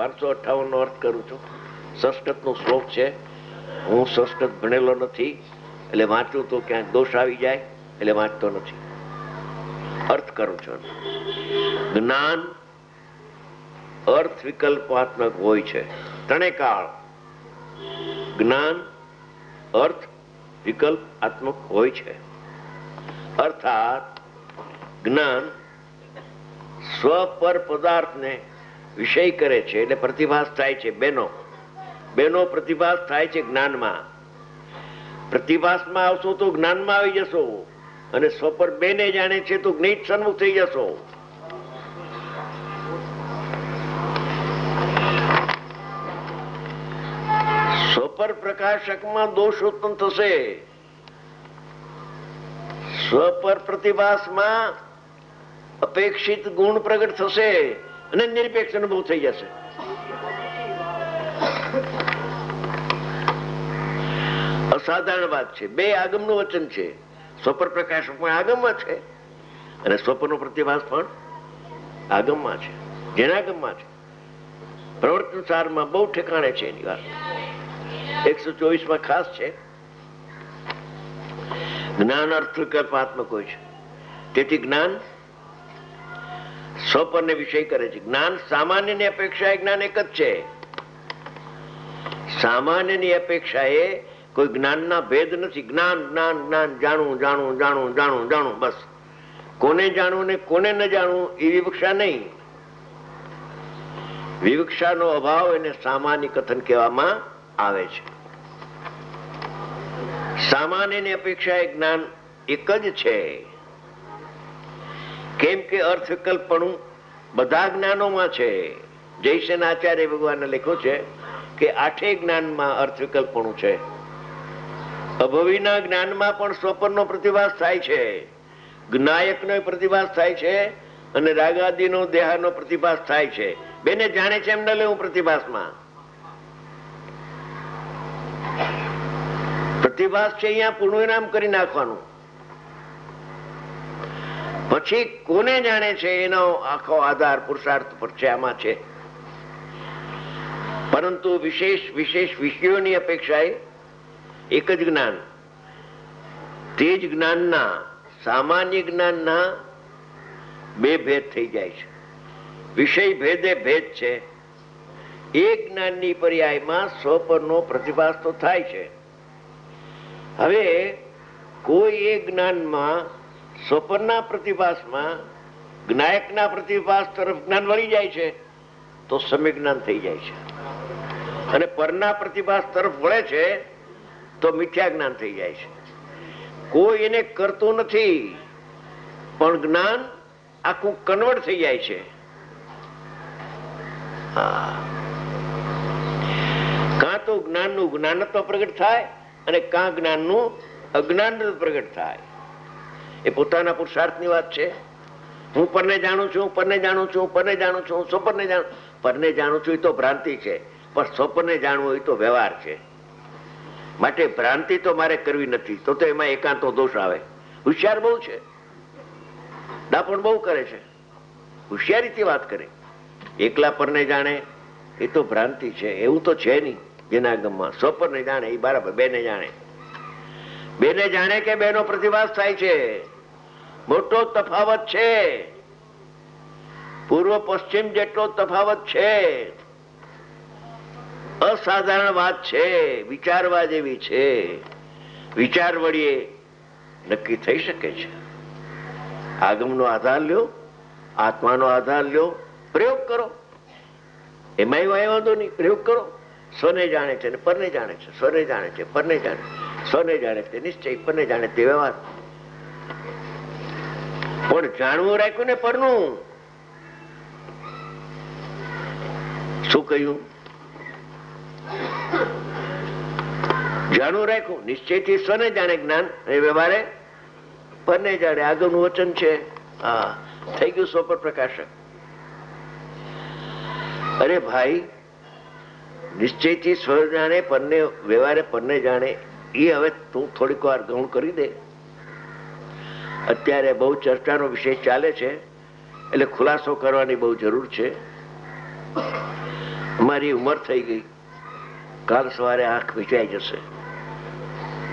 558 નો અર્થ કરું છું. સંસ્કૃતનો શ્લોક છે. હું સંસ્કૃત ભણેલો નથી એટલે વાંચું તો ક્યાંક દોષ આવી જાય એટલે વાંચતો નથી. અર્થ કરું છું. જ્ઞાન અર્થ વિકલ્પાત્મક હોય છે. ત્રણેય કાળ જ્ઞાન અર્થ વિકલ્પાત્મક હોય છે. અર્થાત જ્ઞાન સ્વ પર પદાર્થને વિષય કરે છે એટલે પ્રતિભાસ થાય છે. બેનો પ્રતિભાસ થાય છે જ્ઞાનમાં. પ્રતિભાસમાં આવશો તો જ્ઞાનમાં આવી જશો અને સ્વ પર બેને જાણે છે તો જ્ઞેય સન્મુખ થઈ જશો. સ્વપર પ્રકાશકમાં દોષ ઉત્પન્ન થશે. સ્વપર પ્રતિભાસમાં અપેક્ષિત ગુણ પ્રગટ થશે અને નિરપેક્ષ અનુભવ થઈ જશે. અસાધારણ વાત છે. બે આગમનું વચન છે. સ્વપર પ્રકાશક પણ આગમમાં છે અને સ્વપરનો પ્રતિભાસ પણ આગમમાં છે. જેનાગમમાં છે. પ્રવર્તન સારમાં બહુ ઠેકાણે છે એની વાત. 124 ખાસ છે. જ્ઞાન અર્થ વિકલ્પાત્મક હોય છે. તેથી જ્ઞાન સ્વપરને વિષય કરે છે. જ્ઞાન સામાન્યની અપેક્ષાએ જ્ઞાન એક જ છે. સામાન્યની અપેક્ષાએ કોઈ જ્ઞાનના ભેદ નથી. જ્ઞાન જ્ઞાન જ્ઞાન જાણવું જાણવું જાણવું જાણવું જાણવું બસ. કોને જાણવું ને કોને ન જાણવું એ વિવક્ષા નહીં. વિવક્ષાનો અભાવ એને સામાન્ય કથન કહેવામાં આવે છે. સામાન્યની અપેક્ષાએ જ્ઞાન એક જ છે. કેમ કે અર્થ વિકલ્પણું બધા જ્ઞાનોમાં છે. જયસેન આચાર્ય ભગવાને લખ્યું છે કે 8 જ્ઞાનમાં અર્થ વિકલ્પણું છે. અભવિના જ્ઞાનમાં પણ સ્વપરનો પ્રતિભાસ થાય છે. જ્ઞાયકનો પ્રતિભાસ થાય છે અને રાગાદિનો દેહાનો પ્રતિભાસ થાય છે. બેને જાણે છે એમ ન લેવું. પ્રતિભાસમાં પ્રતિભાસ છે અહીંયા પૂર્ણવિરામ કરી નાખવાનું. પછી કોને જાણે છે એનો આખો આધાર પુરુષાર્થ પર છે. આમાં છે. પરંતુ વિશેષ વિષયોની અપેક્ષાએ એક જ જ્ઞાન. તે જ જ્ઞાનના સામાન્ય જ્ઞાનના બે ભેદ થઈ જાય છે. વિષય ભેદે ભેદ છે. એક જ્ઞાનની પર્યાયમાં સ્વપરનો પ્રતિભાસ તો થાય છે. હવે કોઈ એક જ્ઞાનમાં સ્વપરના પ્રતિભાસમાં જ્ઞાયકના પ્રતિભાસ તરફ જ્ઞાન વળી જાય છે તો સમ્યક જ્ઞાન થઈ જાય છે. અને પરના પ્રતિભાસ તરફ વળે છે તો મિથ્યા જ્ઞાન થઈ જાય છે. કોઈ એને કરતું નથી પણ જ્ઞાન આખું કન્વર્ટ થઈ જાય છે. કાં તો જ્ઞાનનું જ્ઞાનત્વ પ્રગટ થાય અને કાં જ્ઞાનનું અજ્ઞાન પ્રગટ થાય. એ પોતાના પુરુષાર્થની વાત છે. હું પરને જાણું છું, પરને જાણું છું, પરને જાણું છું, સ્વપરને જાણું. પરને જાણું છું એ તો ભ્રાંતિ છે, પણ સ્વપરને જાણવું એ તો વ્યવહાર છે. માટે ભ્રાંતિ તો મારે કરવી નથી. તો એમાં એકાંતો દોષ આવે. હોશિયાર બહુ છે, દાપણ બહુ કરે છે, હોશિયારીથી વાત કરે. એકલા પરને જાણે એ તો ભ્રાંતિ છે. એવું તો છે નહીં. જેના ગમમાં સ્વપરને જાણે એ બરાબર. બેને જાણે. બેને જાણે કે બેનો પ્રતિભાસ થાય છે. મોટો તફાવત છે. પૂર્વ પશ્ચિમ જેટલો તફાવત છે. અસાધારણ વાત છે. વિચારવા જેવી છે. વિચાર વળીએ નક્કી થઈ શકે છે. આગમનો આધાર લ્યો, આત્માનો આધાર લ્યો, પ્રયોગ કરો. એમાં વાંધો નહીં. પ્રયોગ કરો. સ્વને જાણે છે, પરને જાણે છે. સ્વને જાણે છે, પરને જાણે. સ્વને જાણે છે નિશ્ચય, પરને જાણે તે વ્યવહાર. પણ જાણવું રાખ્યું ને પરનું. શું કહ્યું? જાણવું રાખ્યું. નિશ્ચયથી સ્વને જાણે જ્ઞાન એ વ્યવહારે પરને જાણે. આગળનું વચન છે. હા, થઈ ગયું સ્વપર પ્રકાશક. અરે ભાઈ, નિશ્ચયથી સ્વ જાણે પરને વ્યવહારે પરને જાણે એ હવે તું થોડીક વાર ગૌણ કરી દે. અત્યારે બહુ ચર્ચાનો વિષય ચાલે છે એટલે ખુલાસો કરવાની બહુ જરૂર છે. અમારી ઉંમર થઈ ગઈ, કાલ સવારે આંખ વિચાઈ જશે.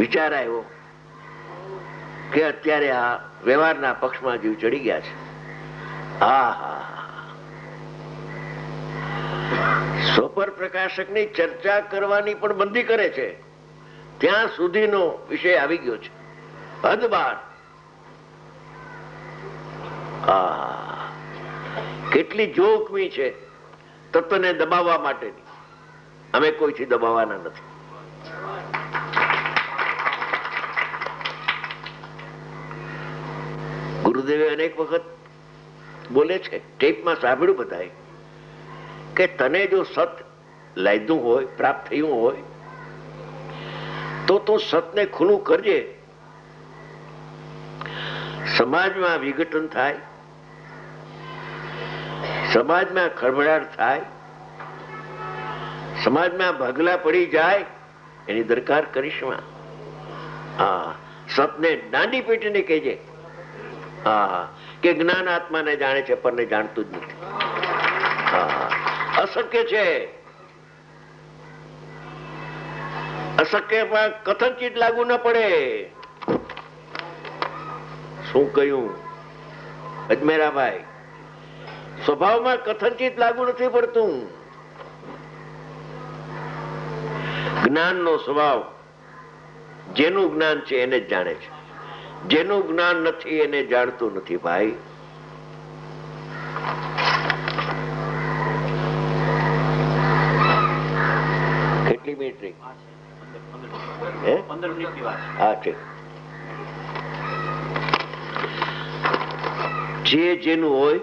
વિચાર આવ્યો કે અત્યારે આ વ્યવહારના પક્ષમાં જીવ ચડી ગયા છે. સ્વપર પ્રકાશકની ચર્ચા કરવાની પણ બંધી કરે છે. ત્યાં સુધીનો વિષય આવી ગયો છે, હદ બાર. કેટલી જોખમી છે તત્વને દબાવવા માટેની. અમે કોઈથી દબાવવાના નથી. ગુરુદેવે અનેક વખત બોલે છે, ટેપમાં સાંભળ્યું બધાએ, કે તને જો સત લાગ્યું હોય, પ્રાપ્ત થયું હોય, તો તું સતને ખુલ્લું કરજે. સમાજમાં વિઘટન થાય, સમાજમાં ખળભળાટ થાય, સમાજમાં ભાગલા પડી જાય, એની દરકાર કરીશ. સતને દાંડી પેટીને કહેજે કે જ્ઞાન આત્માને જાણે છે, પરને જાણતું જ નથી. અશક્ય છે. અશક્યમાં કથનચિત લાગુ ન પડે. શું કહ્યું અજમેરાભાઈ? સ્વભાવમાં કથનચિત લાગુ નથી પડતું. જ્ઞાનનો સ્વભાવ જેનું જ્ઞાન છે એને જ જાણે છે, જેનું જ્ઞાન નથી એને જાણતું નથી. ભાઈ, કેટલી મિનિટ રહી? 15 મિનિટ. હા, છે. જે જેનું હોય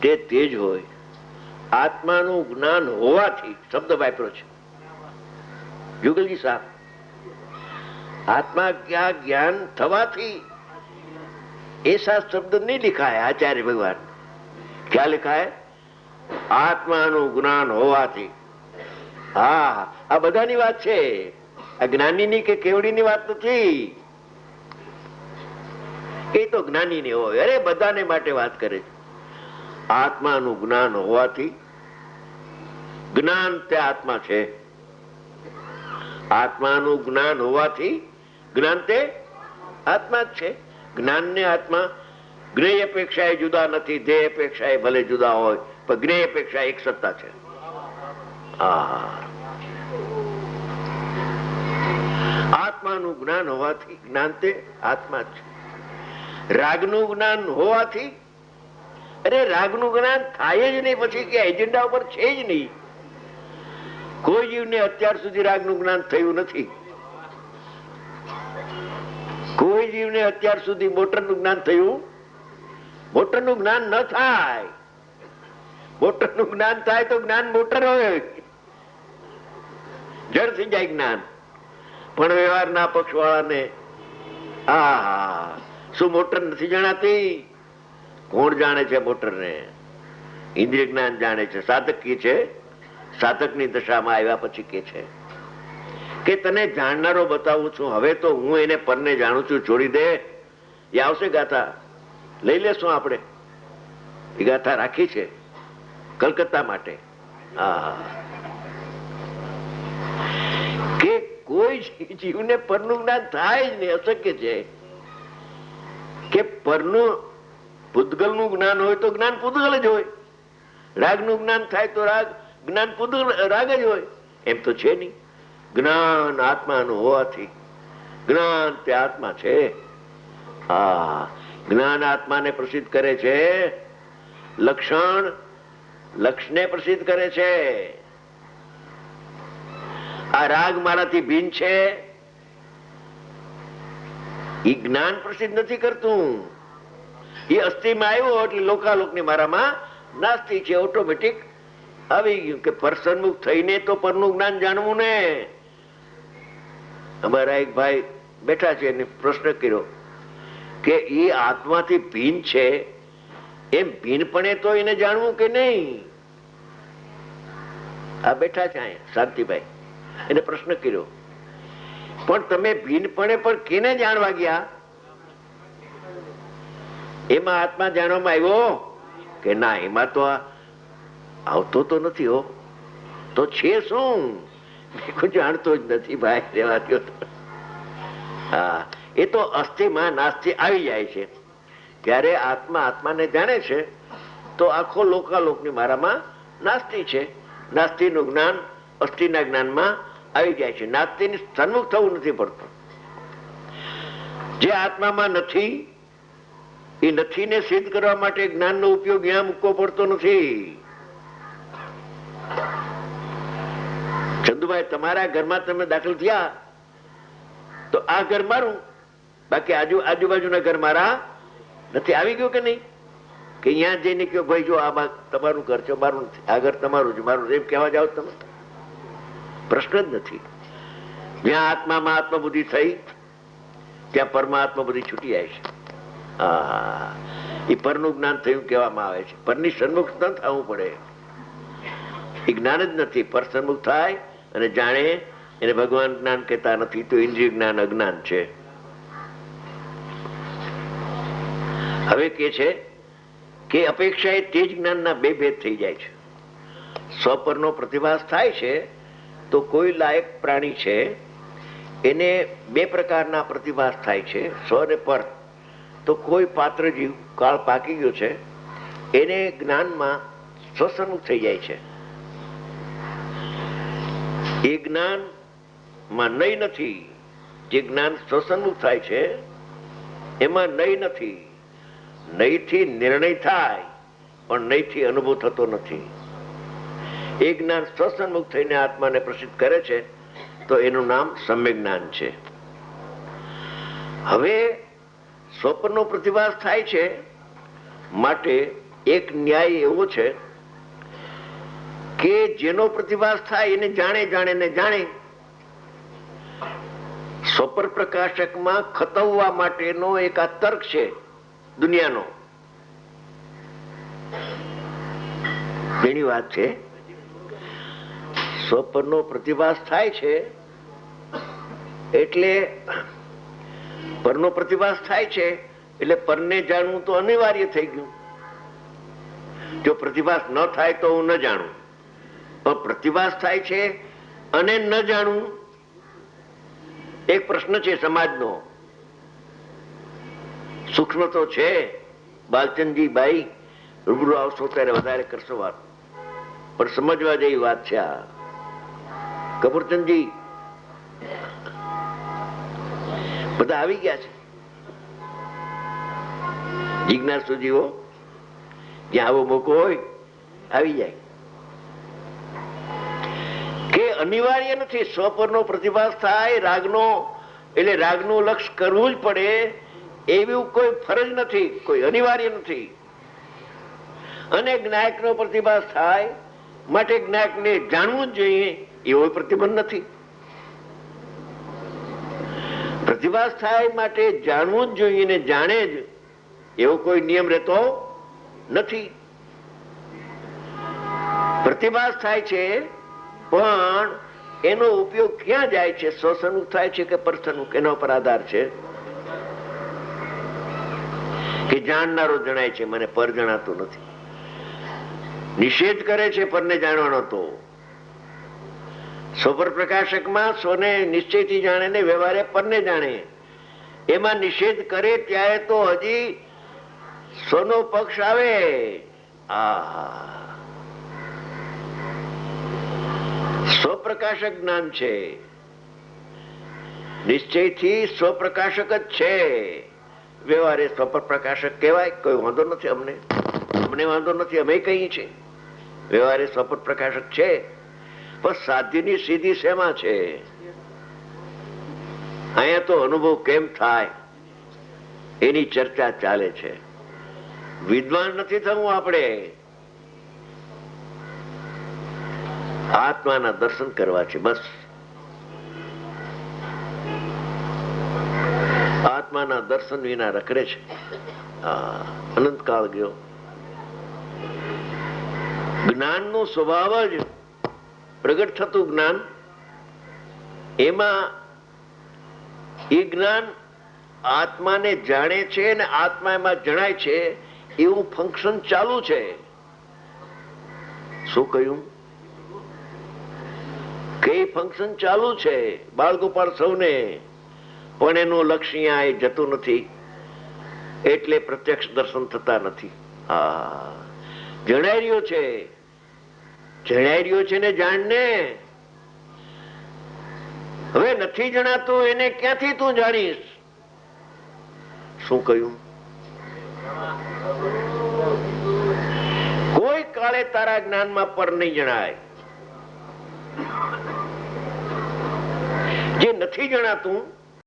તે જ હોય. આત્માનું જ્ઞાન હોવાથી શબ્દ વાપર્યો છે યુગલજી સાહેબ. આત્મા ક્યાં જ્ઞાન થવાથી ऐसा शब्द नहीं लिखा है आचार्य भगवान. क्या लिखा है? आत्माનું જ્ઞાન હોવાથી. આ બધાની વાત છે, આ જ્ઞાનીની કે કેવડીની વાત નથી. એ તો જ્ઞાનીની હોય. અરે બધાને માટે વાત કરે છે. આત્માનું જ્ઞાન હોવાથી, જ્ઞાન તે આત્મા છે. આત્માનું જ્ઞાન હોવાથી જ્ઞાન તે આત્મા જ છે. જ્ઞાન ને આત્મા જ્ઞેય અપેક્ષાએ જુદા નથી. ધ્યેય અપેક્ષાએ ભલે જુદા હોય, પણ જ્ઞેય અપેક્ષા એક સત્તા છે. આત્માનું જ્ઞાન હોવાથી જ્ઞાન તે આત્મા જ છે. રાગનું જ્ઞાન હોવાથી, અરે રાગનું જ્ઞાન થાય જ નહીં, પછી કે એજન્ડા ઉપર છે જ નહીં. કોઈ જીવને અત્યાર સુધી રાગનું જ્ઞાન થયું નથી. કોઈ જીવને અત્યાર સુધી મોટરનું જ્ઞાન થયું? મોટરનું જ્ઞાન ન થાય. મોટરનું જ્ઞાન થાય તો જ્ઞાન મોટર હોય, જડ થઈ જાય જ્ઞાન. પણ વ્યવહારના પક્ષવાળાને શું મોટર નથી જણાતી? કોણ જાણે છે મોટરને? ઇન્દ્રિય જ્ઞાન જાણે છે. સાધક કી છે, સાધકની દશામાં આવ્યા પછી કે છે કે તને જાણનારો બતાવું છું. હવે તો હું એને પરને જાણું છું, છોડી દે. એ આવશે ગાથા, લઈ લેશું આપણે. એ ગાથા રાખી છે કલકત્તા માટે. કે કોઈ જીવને પરનું જ્ઞાન થાય જ નહીં, અશક્ય છે. કે પરનું પૂતગલનું જ્ઞાન હોય તો જ્ઞાન પૂતગલ જ હોય. રાગનું જ્ઞાન થાય તો જ્ઞાન પૂતગલ રાગ જ હોય. એમ તો છે નહીં. જ્ઞાન આત્માનું હોવાથી જ્ઞાન તે આત્મા છે. જ્ઞાન આત્માને પ્રસિદ્ધ કરે છે. લક્ષણ લક્ષને પ્રસિદ્ધ કરે છે. આ રાગ મારાથી ભિન્ન છે એ જ્ઞાન પ્રસિદ્ધ નથી કરતું. એ અસ્થિમાં આવ્યો એટલે લોકાલોકની મારામાં નાસ્તિ છે. ઓટોમેટિક આવી ગયું કે પરસન્મુખ થઈને તો પરનું જ્ઞાન જાણવું ને. અમારા એક ભાઈ બેઠા છે, એને પ્રશ્ન કર્યો કે એ આત્માથી ભિન્ન છે, એમ ભિન્નપણે તો એને જાણવું કે નહીં? આ બેઠા છે અહીંયા શાંતિભાઈ, એને પ્રશ્ન કર્યો, પણ તમે ભિન્નપણે પણ કેને જાણવા ગયા? એમાં આત્મા જાણવામાં આવ્યો કે ના? એમાં તો આવતો તો નથી હો, તો છે શું? કોઈ જાણતો જ નથી ભાઈ, રહેવા દો. હા, એ તો અસ્થિમાં નાસ્તિ આવી જાય છે. ત્યારે આત્મા આત્માને જાણે છે તો આખો લોકાલોકની મારામાં નાસ્તિ છે. નાસ્તિનું જ્ઞાન અસ્થિના જ્ઞાનમાં આવી જાય છે. નાસ્તિની સન્મુખ થવું નથી પડતું. જે આત્મામાં નથી એ નથીને સિદ્ધ કરવા માટે જ્ઞાનનો ઉપયોગ ત્યાં મૂકવો પડતો નથી. ચંદુભાઈ, તમારા ઘરમાં તમે દાખલ થયા તો આ ઘર મારું, બાકી આજુબાજુના ઘર મારા નથી. આવી ગયું કે નહીં? કે અહીંયા જઈને કહો ભાઈ જો આ તમારું ઘર છે, મારું નથી, આ ઘર તમારું છે, મારું એમ કહેવા જાઓ તમે? પ્રશ્ન જ નથી. જ્યાં આત્મામાં આત્મબુદ્ધિ થઈ ત્યાં પરમાત્મા બધી છૂટી જાય છે. એ પરનું જ્ઞાન થયું કહેવામાં આવે છે. પરની સન્મુખ ન થવું પડે, એ જ્ઞાન જ નથી. પર સન્મુખ થાય અને જાણે એને ભગવાન જ્ઞાન કહેતા નથી, તો ઇન્દ્રિય જ્ઞાન અજ્ઞાન છે. હવે કે છે કે અપેક્ષા એ તે જ જ્ઞાનના બે ભેદ થઈ જાય છે. સ્વપરનો પ્રતિભાસ થાય છે તો કોઈ લાયક પ્રાણી છે એને બે પ્રકારના પ્રતિભાસ થાય છે, સ્વ ને પર. તો કોઈ પાત્ર જીવ કાળ પાકી ગયો છે એને જ્ઞાનમાં સ્વસન્મુખ થઈ જાય છે. એ જ્ઞાનમાં નય નથી. જે જ્ઞાન સ્વસન્મુખ થાય છે એમાં નય નથી. નયથી નિર્ણય થાય પણ નયથી અનુભવ થતો નથી. એ જ્ઞાન સ્વસન્મુખ થઈને આત્માને પ્રસિદ્ધ કરે છે તો એનું નામ સમ્યક જ્ઞાન છે. હવે સ્વપ્નનો પ્રતિભાસ થાય છે માટે એક ન્યાય એવો છે કે જેનો પ્રતિભાસ થાય એને જાણે. સ્વપ્ન પ્રકાશકમાં ખતવવા માટેનો એક આ તર્ક છે દુનિયાનો. એની વાત છે. સ્વપ્નનો પ્રતિભાસ થાય છે એટલે પરનો પ્રતિભાસ થાય છે એટલે પરને જાણવું તો અનિવાર્ય થઈ ગયું. જો પ્રતિભાસ ન થાય તો હું ન જાણું, પણ પ્રતિભાસ થાય છે અને ન જાણવું એક પ્રશ્ન છે સમાજનો. સૂક્ષ્મ તો છે. બાલચંદજી ભાઈ રૂબરૂ આવશો ત્યારે વધારે કરશો વાત, પણ સમજવા જેવી વાત છે આ. કપૂરચંદજી બધા આવી ગયા છે. જિજ્ઞાસુજીઓ જ્યાં આવો મોકો હોય આવી જાય. કે અનિવાર્ય નથી. સ્વપરનો પ્રતિભાસ થાય રાગનો એટલે રાગનું લક્ષ્ય કરવું જ પડે એવું કોઈ ફરજ નથી, કોઈ અનિવાર્ય નથી. અને જ્ઞાયકનો પ્રતિભાસ થાય માટે જ્ઞાયકને જાણવું જ જોઈએ એવો પ્રતિબંધ નથી. પ્રતિભાસ થાય માટે જાણવું જ જોઈએ ને જાણે જ એવો કોઈ નિયમ રહેતો નથી. પ્રતિભાસ થાય છે પણ એનો ઉપયોગ ક્યાં જાય છે? સ્વસન્મુખ થાય છે કે પરસન્મુખ? એના પર આધાર છે. કે જાણનારો જણાય છે, મને પર જણાતો નથી. નિષેધ કરે છે પરને જાણવાનો. તો સ્વપર પ્રકાશકમાં સ્વને નિશ્ચયથી જાણે ને વ્યવહારે પરને જાણે. એમાં નિષેધ કરે ત્યારે તો હજી સ્વનો પક્ષ આવે. સ્વપ્રકાશક જ્ઞાન છે. નિશ્ચયથી સ્વપ્રકાશક જ છે. વ્યવહારે સ્વપર પ્રકાશક કહેવાય, કોઈ વાંધો નથી. અમને વાંધો નથી, અમે કહીએ છીએ વ્યવહારે સ્વપર પ્રકાશક છે. પણ સાધ્યની સીધી શેમાં છે? અહીંયા તો અનુભવ કેમ થાય એની ચર્ચા ચાલે છે. વિદ્વાન નથી થવું આપણે, આત્માના દર્શન કરવા છે બસ. આત્માના દર્શન વિના રખડે છે. અનંતકાળ ગયો. જ્ઞાનનો સ્વભાવ જ પ્રગટ થતું જ્ઞાન, એમાં એ જ્ઞાન આત્માને જાણે છે ને આત્મા એમાં જણાય છે એવું ફંક્શન ચાલુ છે. શું કહ્યું? કે ફંક્શન ચાલુ છે બાળગોપાળ સૌને, પણ એનું લક્ષ્ય અહીં જતું નથી, એટલે પ્રત્યક્ષ દર્શન થતા નથી. હા, જણાઈ રહ્યો છે, જણાઈ રહ્યો છે ને જાણને. હવે નથી જણાતું એને ક્યાંથી તું જાણીશ? શું કહ્યું? કોઈ કાળે તારા જ્ઞાનમાં પર નહીં જણાય. જે નથી જણાતું